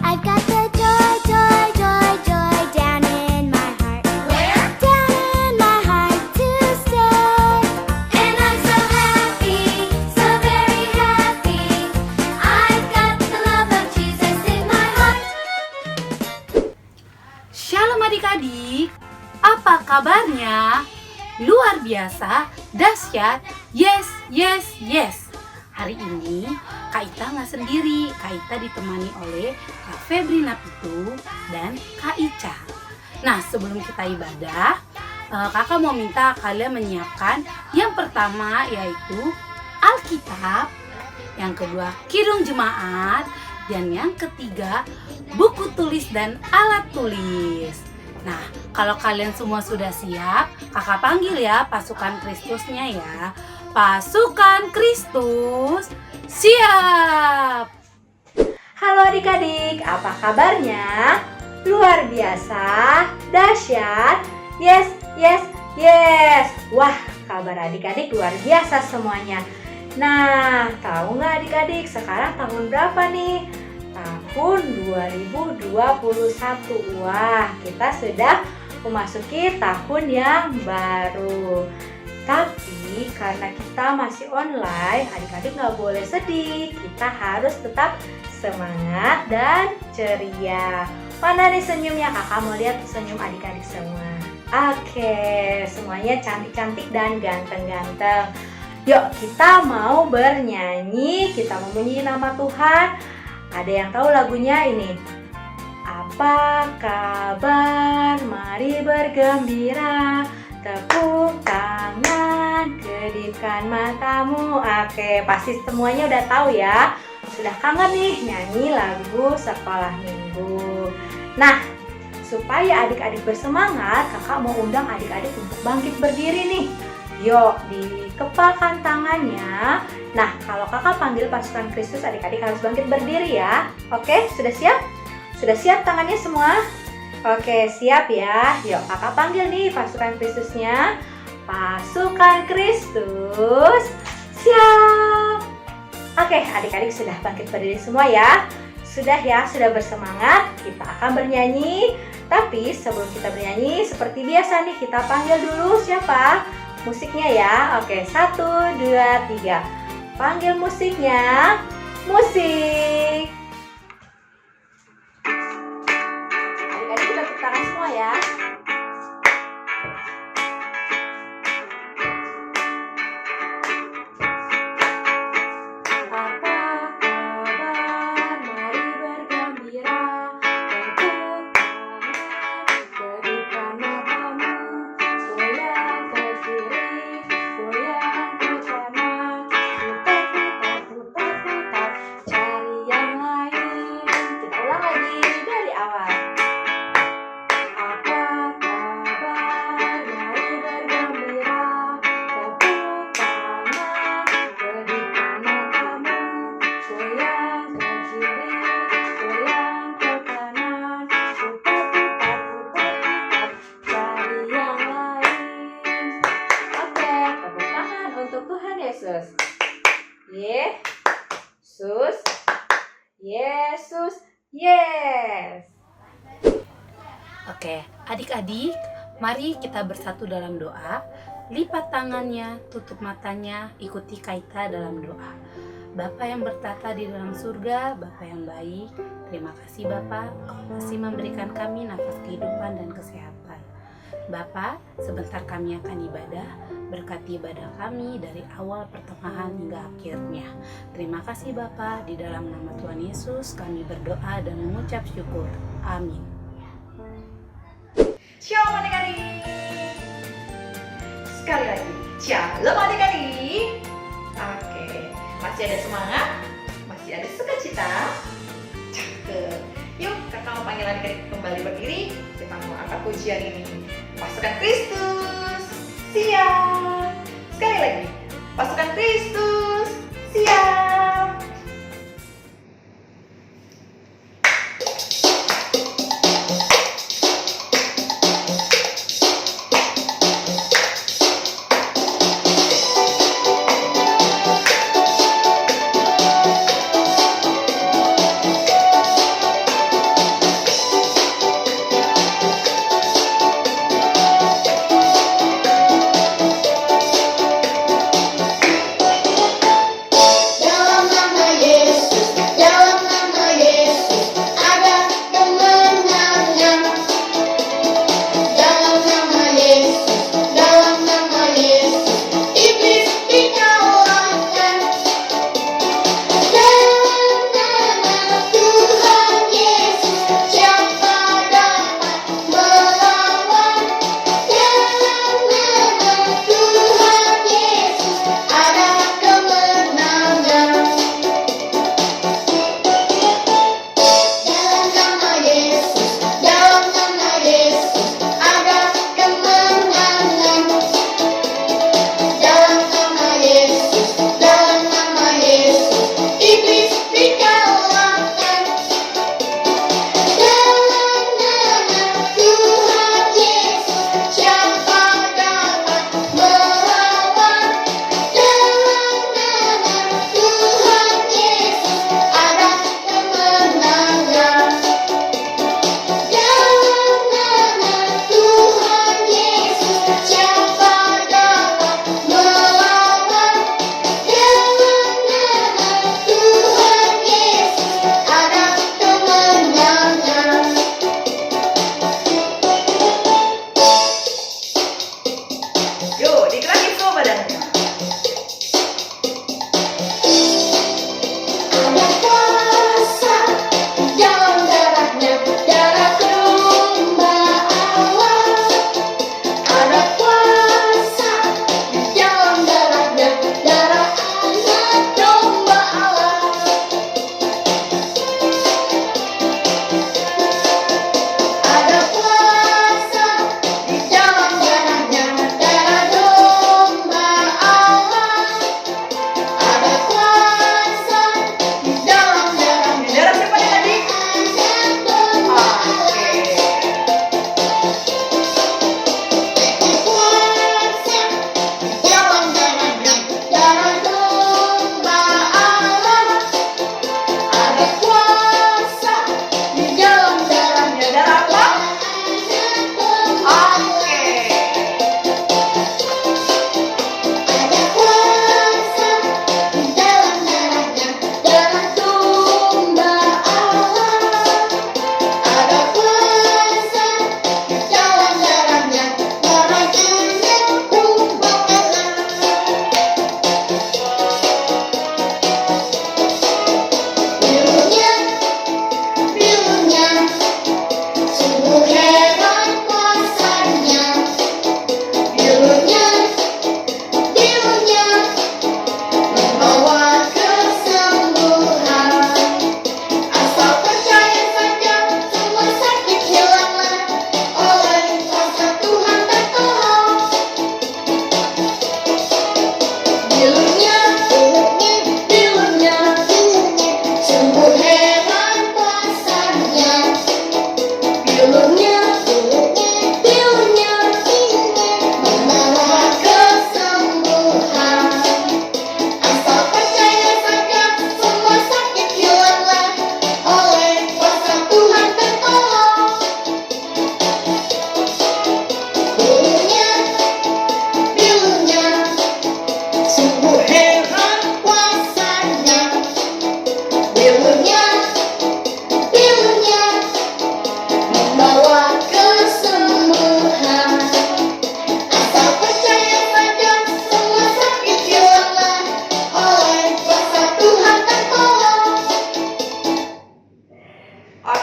I've got the joy, joy, joy, joy down in my heart. Where? Down in my heart to stay. And I'm so happy, so very happy. I've got the love of Jesus in my heart. Shalom adik-adik, apa kabarnya? Luar biasa, dahsyat, yes, yes, yes. Hari ini Kak Ita nggak sendiri, Kak Ita ditemani oleh Kak Febri Napitu dan Kak Ica. Nah, sebelum kita ibadah, kakak mau minta kalian menyiapkan yang pertama yaitu Alkitab, yang kedua Kidung Jemaat, dan yang ketiga buku tulis dan alat tulis. Nah, kalau kalian semua sudah siap, kakak panggil ya pasukan Kristusnya ya. Pasukan Kristus, siap! Halo adik-adik, apa kabarnya? Luar biasa, dahsyat, yes, yes, yes. Wah, kabar adik-adik luar biasa semuanya. Nah, tahu nggak adik-adik sekarang tahun berapa nih? Tahun 2021. Wah, kita sudah memasuki tahun yang baru. Tapi karena kita masih online, adik-adik nggak boleh sedih. Kita harus tetap semangat dan ceria. Mana nih senyumnya? Kakak mau lihat senyum adik-adik semua. Oke, semuanya cantik-cantik dan ganteng-ganteng. Yuk, kita mau bernyanyi, kita memuji nama Tuhan. Ada yang tahu lagunya ini? Apa kabar? Mari bergembira. Tepuk tangan, kedipkan matamu. Oke, pasti semuanya udah tahu ya. Sudah kangen nih nyanyi lagu sekolah minggu. Nah, supaya adik-adik bersemangat, kakak mau undang adik-adik untuk bangkit berdiri nih. Yuk, dikepalkan tangannya. Nah, kalau kakak panggil pasukan Kristus, adik-adik harus bangkit berdiri ya. Oke, sudah siap? Sudah siap tangannya semua? Oke, siap ya. Yuk, kakak panggil nih pasukan Kristusnya. Pasukan Kristus, siap. Oke, adik-adik sudah bangkit berdiri semua ya. Sudah ya, sudah bersemangat. Kita akan bernyanyi. Tapi sebelum kita bernyanyi, seperti biasa nih, kita panggil dulu siapa? Musiknya ya. Oke, 1, 2, 3. Panggil musiknya. Musik. Adik-adik kita tepuk tangan semua ya. Apa kabar? Mari bergembira. Tepuk tangan, kedipkan matamu. Goyang ke kiri, goyang ke kanan. Putar-putar, cari yang lain. Kita ulang lagi dari awal. Apa kabar? Mari bergembira. Tepuk tangan, kedipkan matamu. Goyang ke kiri, goyang ke kanan. Putar-putar, cari yang lain. Oke, tepuk tangan untuk Tuhan Yesus. Yesus, Yesus, yes. Oke, adik-adik, mari kita bersatu dalam doa. Lipat tangannya, tutup matanya, ikuti Kak Ita dalam doa. Bapa yang bertata di dalam surga, Bapa yang baik, terima kasih Bapa, Kau masih memberikan kami nafas kehidupan dan kesehatan. Bapa, sebentar kami akan ibadah, berkati ibadah kami dari awal pertengahan hingga akhirnya. Terima kasih Bapa, di dalam nama Tuhan Yesus kami berdoa dan mengucap syukur. Amin. Shalom adik-adik. Sekali lagi, shalom adik-adik. Oke, masih ada semangat? Masih ada sukacita? Cakep. Yuk, kakak mau panggil adik-adik kembali berdiri. Kita mau angkat pujian ini. Pasukan Kristus, siap. Sekali lagi, pasukan Kristus, siap.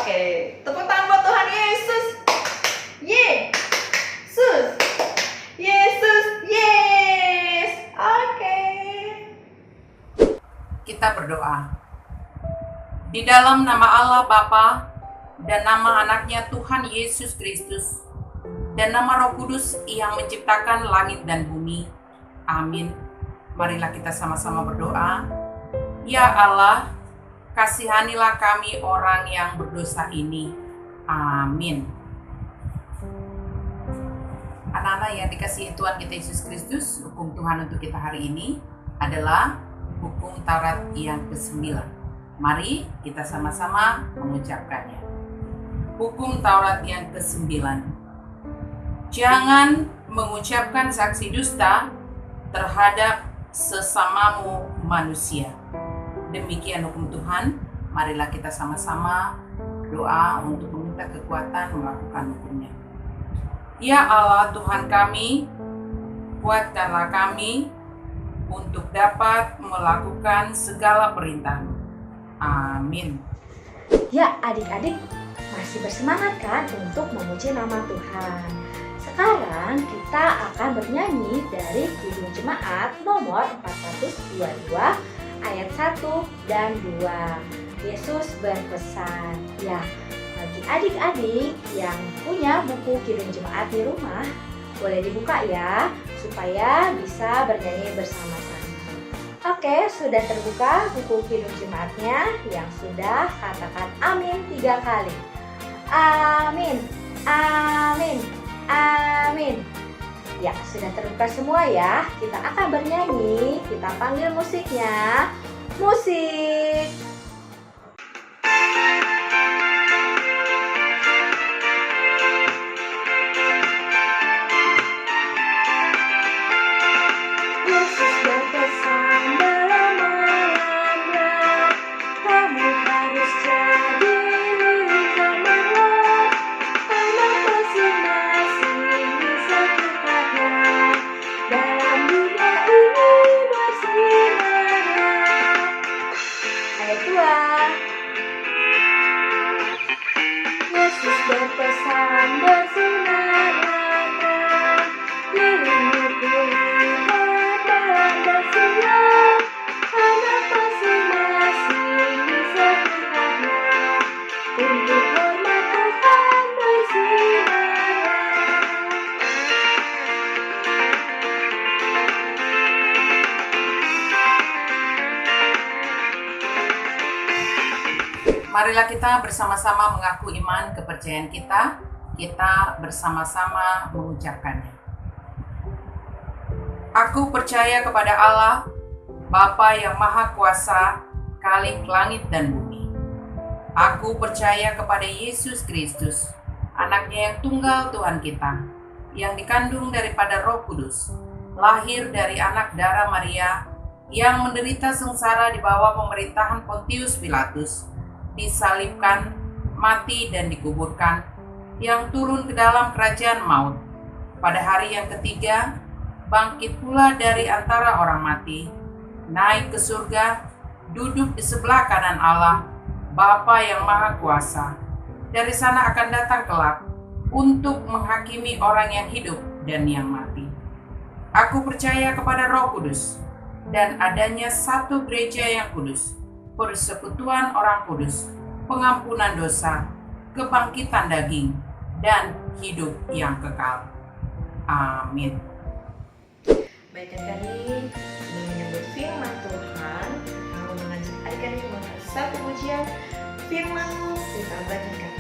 Oke, tepuk tangan buat Tuhan Yesus. Yesus. Yesus. Yes. Oke. Kita berdoa. Di dalam nama Allah Bapa dan nama anaknya Tuhan Yesus Kristus dan nama Roh Kudus yang menciptakan langit dan bumi. Amin. Marilah kita sama-sama berdoa. Ya Allah, kasihanilah kami orang yang berdosa ini. Amin. Anak-anak yang dikasihi Tuhan kita Yesus Kristus, hukum Tuhan untuk kita hari ini adalah hukum Taurat yang ke-9. Mari kita sama-sama mengucapkannya. Hukum Taurat yang ke-9. Jangan mengucapkan saksi dusta terhadap sesamamu manusia. Demikian hukum Tuhan. Marilah kita sama-sama doa untuk meminta kekuatan melakukan hukumnya. Ya Allah Tuhan kami, kuatkanlah kami untuk dapat melakukan segala perintah-Mu. Amin. Ya, adik-adik masih bersemangat kan untuk memuji nama Tuhan. Sekarang kita akan bernyanyi dari Kidung Jemaat nomor 422 ayat 1 dan 2. Yesus berpesan. Ya, bagi adik-adik yang punya buku Kidung Jemaat di rumah, boleh dibuka ya, supaya bisa bernyanyi bersama-sama. Oke, sudah terbuka buku Kidung Jemaatnya. Yang sudah, katakan amin 3 kali. Amin, amin, amin. Ya, sudah terbuka semua ya. Kita akan bernyanyi. Kita panggil musiknya. Musik. Yesus berpesan dalam malam gelap, kamu harus jadi milik Allah. Anak masing-masing bisa tempatnya dalam dunia ini bersinar. Ayat 2. Yesus berpesan bersinarlah, dirimu kulihat dalam bersinar. Anak masing-masing bisa tempatnya untuk hormat Tuhan bersinar. Marilah kita bersama-sama mengaku iman kepercayaan kita. Kita bersama-sama mengucapkannya. Aku percaya kepada Allah, Bapa yang Maha Kuasa, Khalik langit dan bumi. Aku percaya kepada Yesus Kristus, anaknya yang tunggal Tuhan kita, yang dikandung daripada Roh Kudus, lahir dari anak darah Maria, yang menderita sengsara di bawah pemerintahan Pontius Pilatus, disalibkan, mati dan dikuburkan, yang turun ke dalam kerajaan maut. Pada hari yang ketiga, bangkit pula dari antara orang mati, naik ke surga, duduk di sebelah kanan Allah, Bapa yang Maha Kuasa. Dari sana akan datang kelak untuk menghakimi orang yang hidup dan yang mati. Aku percaya kepada Roh Kudus dan adanya satu gereja yang kudus, persekutuan orang kudus, pengampunan dosa, kebangkitan daging, dan hidup yang kekal. Amin. Baik adik-adik, ini menyebut firman Tuhan. Mau mengajak adik-adik mengangkat satu pujian firman-Mu kita bagikan.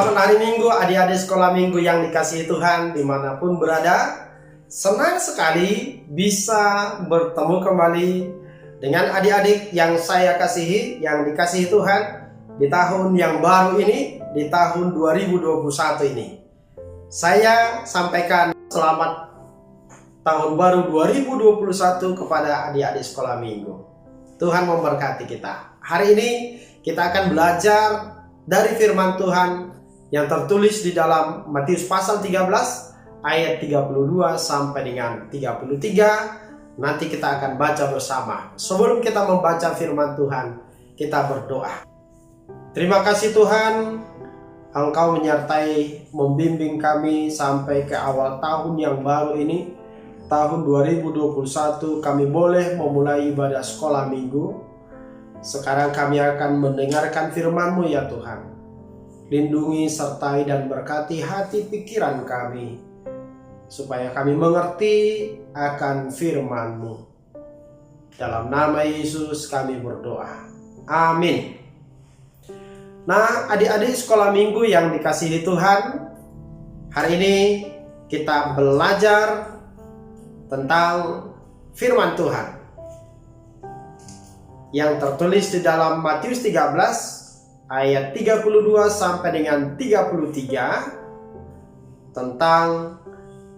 Selamat hari Minggu, adik-adik sekolah minggu yang dikasihi Tuhan dimanapun berada. Senang sekali bisa bertemu kembali dengan adik-adik yang saya kasihi, yang dikasihi Tuhan di tahun yang baru ini, di tahun 2021 ini. Saya sampaikan selamat tahun baru 2021 kepada adik-adik sekolah minggu. Tuhan memberkati kita. Hari ini kita akan belajar dari firman Tuhan yang tertulis di dalam Matius pasal 13 ayat 32 sampai dengan 33. Nanti kita akan baca bersama. Sebelum kita membaca firman Tuhan, kita berdoa. Terima kasih Tuhan, Engkau menyertai membimbing kami sampai ke awal tahun yang baru ini. Tahun 2021 kami boleh memulai ibadah sekolah minggu. Sekarang kami akan mendengarkan firman-Mu ya Tuhan. Lindungi, sertai, dan berkati hati pikiran kami, supaya kami mengerti akan firman-Mu. Dalam nama Yesus kami berdoa. Amin. Nah, adik-adik sekolah minggu yang dikasihi Tuhan, hari ini kita belajar tentang firman Tuhan yang tertulis di dalam Matius 13 ayat 32 sampai dengan 33 tentang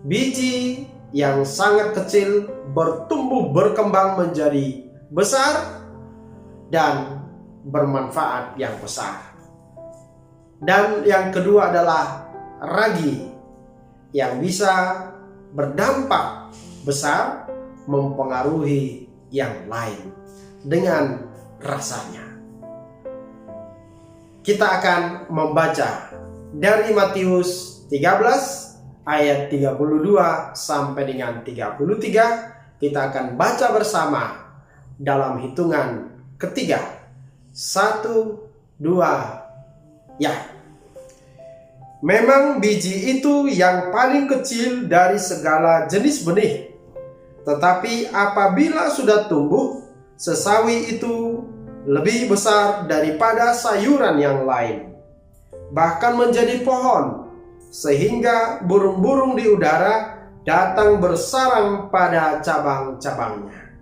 biji yang sangat kecil bertumbuh berkembang menjadi besar dan bermanfaat yang besar. Dan yang kedua adalah ragi yang bisa berdampak besar mempengaruhi yang lain dengan rasanya. Kita akan membaca dari Matius 13 ayat 32 sampai dengan 33. Kita akan baca bersama dalam hitungan ketiga. 1, 2, ya. Memang biji itu yang paling kecil dari segala jenis benih. Tetapi apabila sudah tumbuh, sesawi itu lebih besar daripada sayuran yang lain, bahkan menjadi pohon, sehingga burung-burung di udara datang bersarang pada cabang-cabangnya.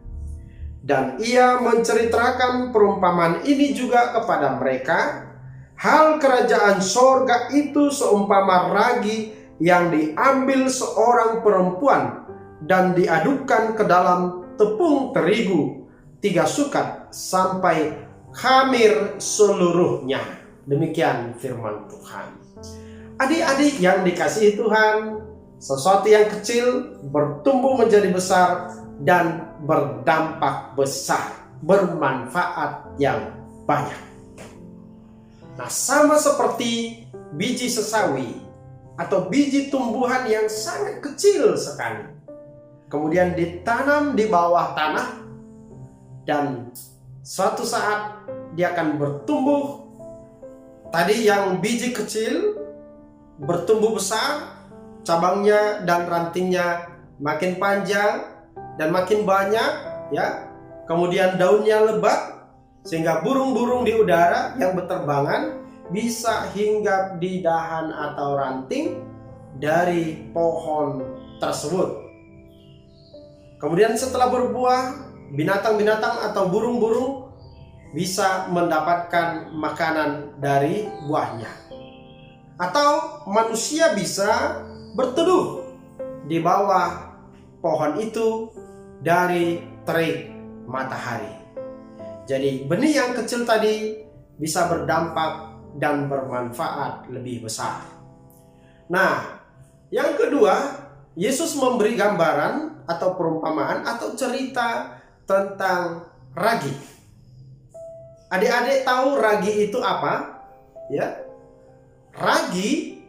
Dan ia menceritakan perumpamaan ini juga kepada mereka. Hal kerajaan sorga itu seumpama ragi yang diambil seorang perempuan dan diadukkan ke dalam tepung terigu 3 sukat sampai khamir seluruhnya. Demikian firman Tuhan. Adik-adik yang dikasihi Tuhan, sesuatu yang kecil bertumbuh menjadi besar dan berdampak besar, bermanfaat yang banyak. Nah, sama seperti biji sesawi atau biji tumbuhan yang sangat kecil sekali, kemudian ditanam di bawah tanah, dan suatu saat dia akan bertumbuh. Tadi yang biji kecil bertumbuh besar, cabangnya dan rantingnya makin panjang dan makin banyak, ya. Kemudian daunnya lebat sehingga burung-burung di udara yang berterbangan bisa hinggap di dahan atau ranting dari pohon tersebut. Kemudian setelah berbuah, binatang-binatang atau burung-burung bisa mendapatkan makanan dari buahnya. Atau manusia bisa berteduh di bawah pohon itu dari terik matahari. Jadi benih yang kecil tadi bisa berdampak dan bermanfaat lebih besar. Nah, yang kedua, Yesus memberi gambaran atau perumpamaan atau cerita tentang ragi. Adik-adik tahu ragi itu apa? Ya. Ragi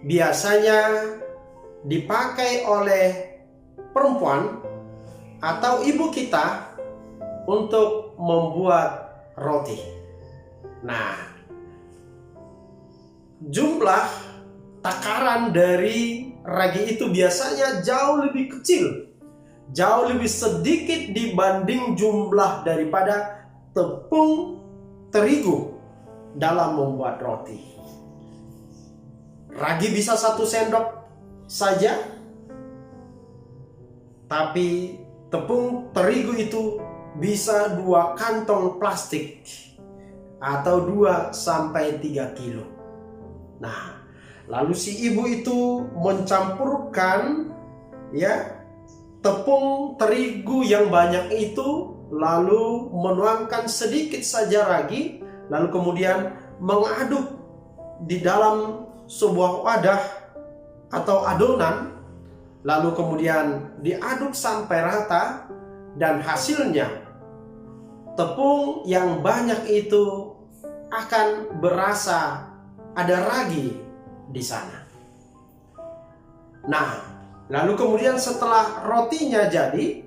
biasanya dipakai oleh perempuan atau ibu kita untuk membuat roti. Nah, jumlah takaran dari ragi itu biasanya jauh lebih kecil, jauh lebih sedikit dibanding jumlah daripada tepung terigu dalam membuat roti. ragi bisa 1 sendok saja, tapi tepung terigu itu bisa 2 kantong plastik atau 2 sampai 3 kilo. Nah, lalu si ibu itu mencampurkan ya tepung terigu yang banyak itu, lalu menuangkan sedikit saja ragi, lalu kemudian mengaduk di dalam sebuah wadah atau adonan, lalu kemudian diaduk sampai rata, dan hasilnya tepung yang banyak itu akan berasa ada ragi di sana. Nah, lalu kemudian setelah rotinya jadi,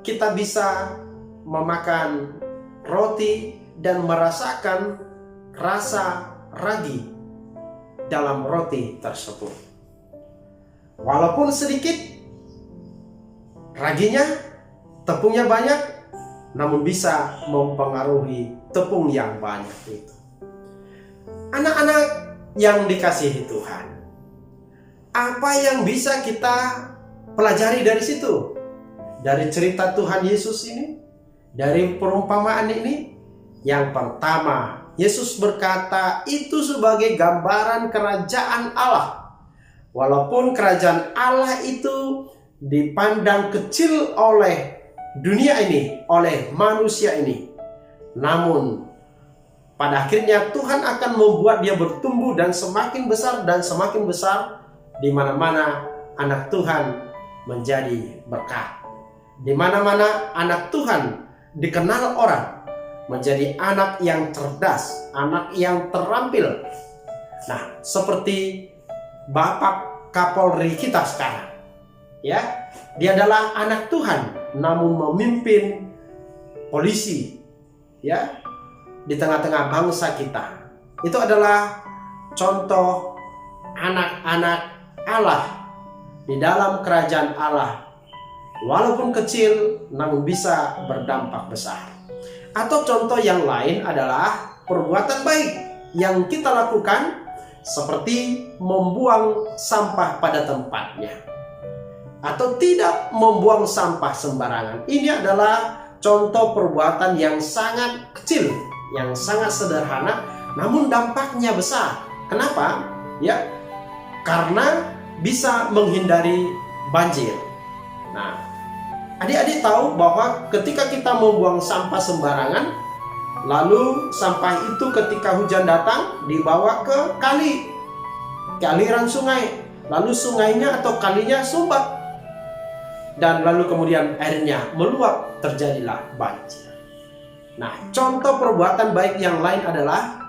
kita bisa memakan roti dan merasakan rasa ragi dalam roti tersebut. Walaupun sedikit raginya, tepungnya banyak, namun bisa mempengaruhi tepung yang banyak itu. Anak-anak yang dikasihi Tuhan, apa yang bisa kita pelajari dari situ? Dari cerita Tuhan Yesus ini, dari perumpamaan ini, yang pertama, Yesus berkata itu sebagai gambaran kerajaan Allah. Walaupun kerajaan Allah itu dipandang kecil oleh dunia ini, oleh manusia ini, namun pada akhirnya Tuhan akan membuat dia bertumbuh dan semakin besar, di mana-mana anak Tuhan menjadi berkat. Di mana-mana anak Tuhan dikenal orang menjadi anak yang cerdas, anak yang terampil. Nah, seperti Bapak Kapolri kita sekarang, ya, dia adalah anak Tuhan, namun memimpin polisi, ya, di tengah-tengah bangsa kita. Itu adalah contoh anak-anak Allah di dalam kerajaan Allah, walaupun kecil namun bisa berdampak besar. Atau contoh yang lain adalah perbuatan baik yang kita lakukan, seperti membuang sampah pada tempatnya atau tidak membuang sampah sembarangan. Ini adalah contoh perbuatan yang sangat kecil, yang sangat sederhana, namun dampaknya besar. Kenapa? Ya, karena bisa menghindari banjir. Nah, adik-adik tahu bahwa ketika kita membuang sampah sembarangan, lalu sampah itu ketika hujan datang dibawa ke kali, ke aliran sungai, lalu sungainya atau kalinya sumbat, dan lalu kemudian airnya meluap, terjadilah banjir. Nah, contoh perbuatan baik yang lain adalah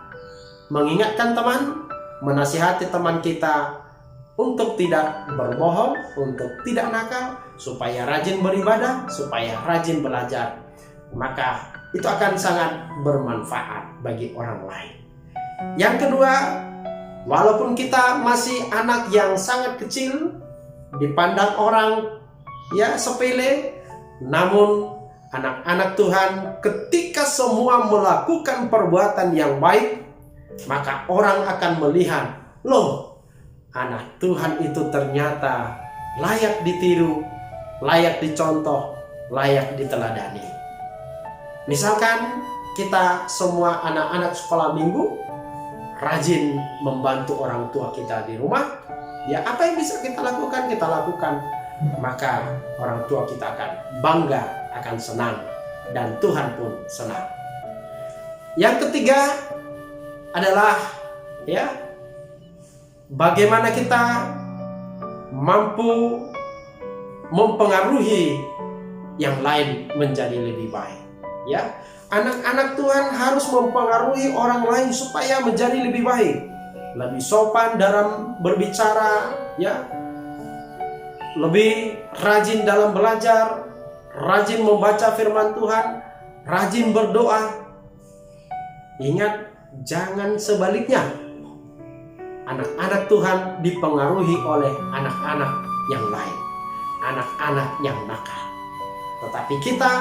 mengingatkan teman, menasihati teman kita untuk tidak berbohong, untuk tidak nakal, supaya rajin beribadah, supaya rajin belajar. Maka itu akan sangat bermanfaat bagi orang lain. Yang kedua, walaupun kita masih anak yang sangat kecil, dipandang orang ya sepele, namun anak-anak Tuhan ketika semua melakukan perbuatan yang baik, maka orang akan melihat, loh, anak Tuhan itu ternyata layak ditiru, layak dicontoh, layak diteladani. Misalkan kita semua anak-anak sekolah minggu rajin membantu orang tua kita di rumah, ya apa yang bisa kita lakukan, kita lakukan. Maka orang tua kita akan bangga, akan senang, dan Tuhan pun senang. Yang ketiga adalah ya, bagaimana kita mampu mempengaruhi yang lain menjadi lebih baik. Ya, anak-anak Tuhan harus mempengaruhi orang lain supaya menjadi lebih baik, lebih sopan dalam berbicara, ya, lebih rajin dalam belajar, rajin membaca firman Tuhan, rajin berdoa. Ingat, jangan sebaliknya. Anak-anak Tuhan dipengaruhi oleh anak-anak yang lain, anak-anak yang nakal. Tetapi kita,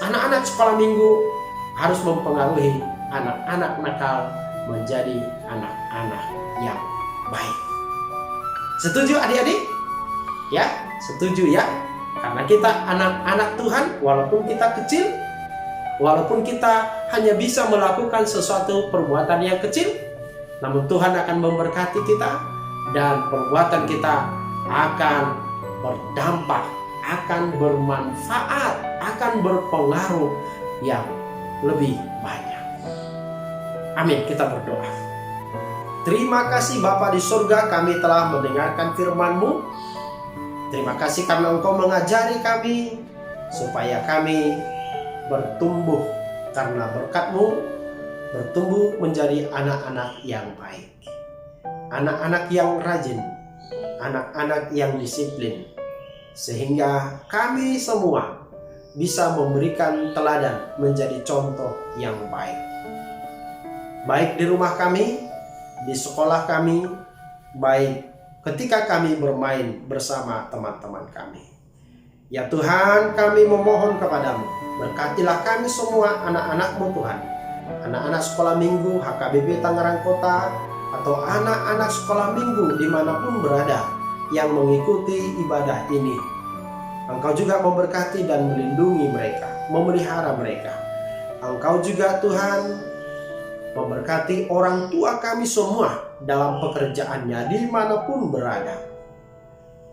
anak-anak sekolah minggu, harus mempengaruhi anak-anak nakal menjadi anak-anak yang baik. Setuju adik-adik? Ya, setuju ya? Karena kita anak-anak Tuhan, walaupun kita kecil, walaupun kita hanya bisa melakukan sesuatu perbuatan yang kecil, namun Tuhan akan memberkati kita dan perbuatan kita akan berdampak, akan bermanfaat, akan berpengaruh yang lebih banyak. Amin, kita berdoa. Terima kasih Bapa di surga, kami telah mendengarkan firman-Mu. Terima kasih karena Engkau mengajari kami supaya kami bertumbuh karena berkat-Mu, bertumbuh menjadi anak-anak yang baik, anak-anak yang rajin, anak-anak yang disiplin, sehingga kami semua bisa memberikan teladan menjadi contoh yang baik. Baik di rumah kami, di sekolah kami, baik ketika kami bermain bersama teman-teman kami. Ya Tuhan, kami memohon kepadamu, berkatilah kami semua anak-anak-Mu Tuhan, anak-anak sekolah minggu HKBP Tangerang Kota, atau anak-anak sekolah minggu dimanapun berada yang mengikuti ibadah ini. Engkau juga memberkati dan melindungi mereka, memelihara mereka. Engkau juga Tuhan memberkati orang tua kami semua dalam pekerjaannya dimanapun berada.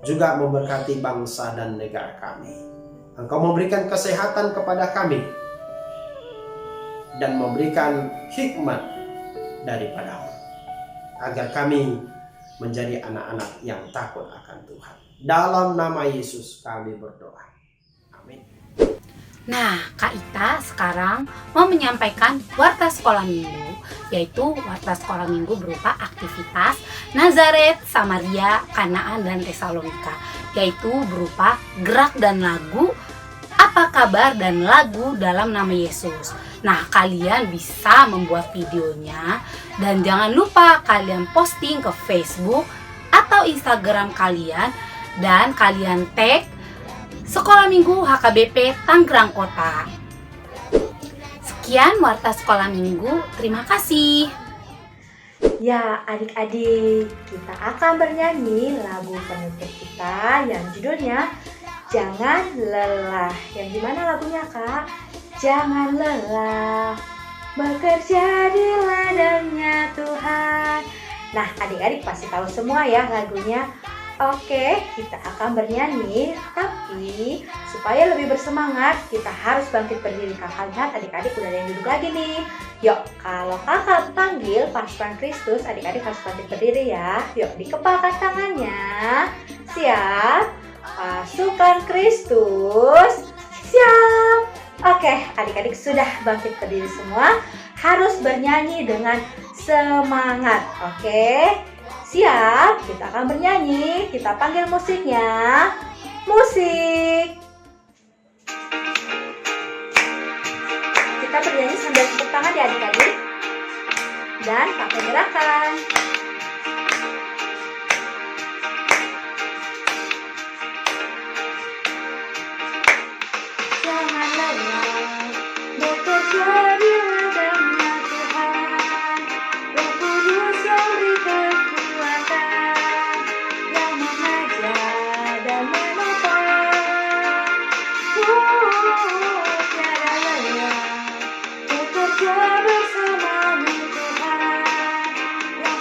Juga memberkati bangsa dan negara kami. Engkau memberikan kesehatan kepada kami dan memberikan hikmat daripada-Mu, agar kami menjadi anak-anak yang takut akan Tuhan. Dalam nama Yesus kami berdoa. Amin. Nah, Kak Ita sekarang mau menyampaikan warta sekolah minggu, yaitu warta sekolah minggu berupa aktivitas Nazaret, Samaria, Kanaan, dan Tesalonika, yaitu berupa gerak dan lagu, apa kabar, dan lagu dalam nama Yesus. Nah, kalian bisa membuat videonya dan jangan lupa kalian posting ke Facebook atau Instagram kalian dan kalian tag Sekolah Minggu HKBP Tangerang Kota. Sekian warta sekolah minggu, terima kasih. Ya adik-adik, kita akan bernyanyi lagu penutup kita yang judulnya Jangan Lelah. Yang gimana lagunya Kak? Jangan lelah bekerja di ladangnya Tuhan. Nah adik-adik pasti tahu semua ya lagunya. Oke, kita akan bernyanyi, tapi supaya lebih bersemangat, kita harus bangkit berdiri. Kakak lihat adik-adik udah ada yang duduk lagi nih. Yuk, kalau kakak panggil pasukan Kristus, adik-adik harus bangkit berdiri ya. Yuk, dikepalkan tangannya. Siap? Pasukan Kristus, siap. Oke, adik-adik sudah bangkit berdiri semua. Harus bernyanyi dengan semangat, oke? Siap, kita akan bernyanyi. Kita panggil musiknya. Musik. Kita bernyanyi sambil tepuk tangan ya adik-adik. Dan pakai gerakan. Jangan lelah bekerja di ladangnya Tuhan. Roh Kudus yang beri kekuatan, yang mengajar dan menopang. Tiada lelah bekerja bersama-Mu Tuhan, yang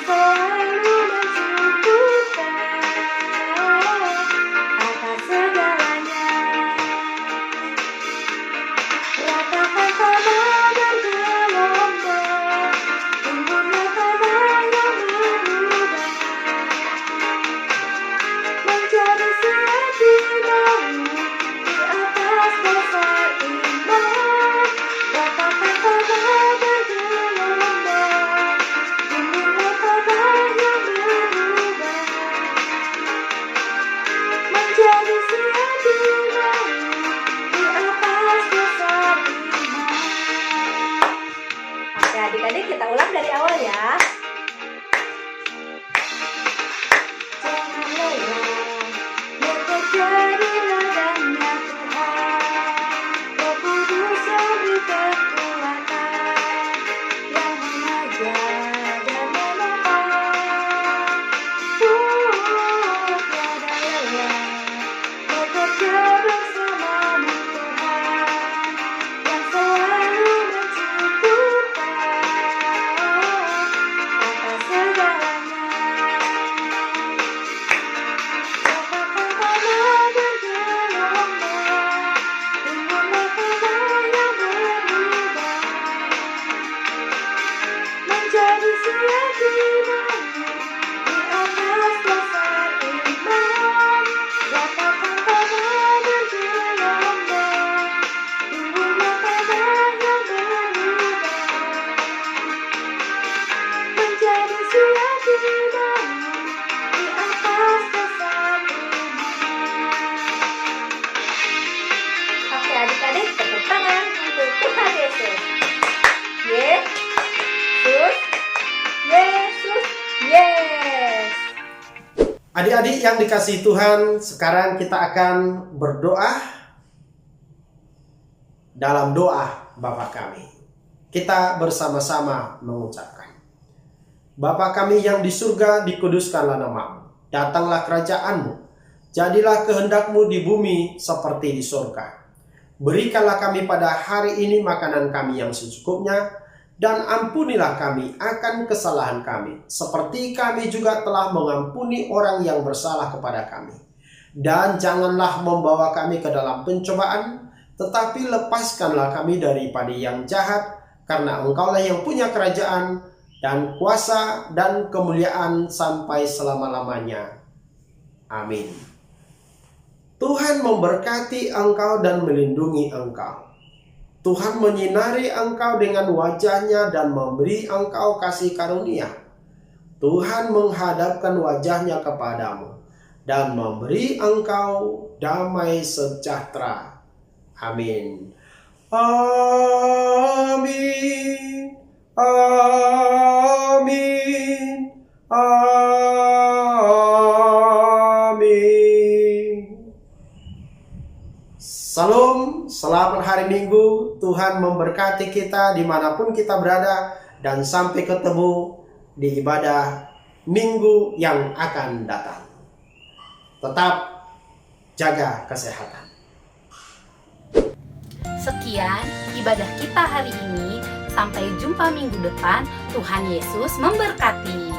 Adik-adik yang dikasihi Tuhan, sekarang kita akan berdoa dalam doa Bapa kami. Kita bersama-sama mengucapkan, Bapa kami yang di surga, dikuduskanlah namamu. Datanglah kerajaanmu. Jadilah kehendakmu di bumi seperti di surga. Berikanlah kami pada hari ini makanan kami yang secukupnya, dan ampunilah kami akan kesalahan kami, seperti kami juga telah mengampuni orang yang bersalah kepada kami. Dan janganlah membawa kami ke dalam pencobaan, tetapi lepaskanlah kami daripada yang jahat, karena Engkaulah yang punya kerajaan, dan kuasa, dan kemuliaan sampai selama-lamanya. Amin. Tuhan memberkati engkau dan melindungi engkau. Tuhan menyinari engkau dengan wajahnya dan memberi engkau kasih karunia. Tuhan menghadapkan wajahnya kepadamu dan memberi engkau damai sejahtera. Amin. Amin. Amin. Amin. Salam, selamat hari Minggu. Tuhan memberkati kita dimanapun kita berada, dan sampai ketemu di ibadah minggu yang akan datang. Tetap jaga kesehatan. Sekian ibadah kita hari ini. Sampai jumpa minggu depan. Tuhan Yesus memberkati.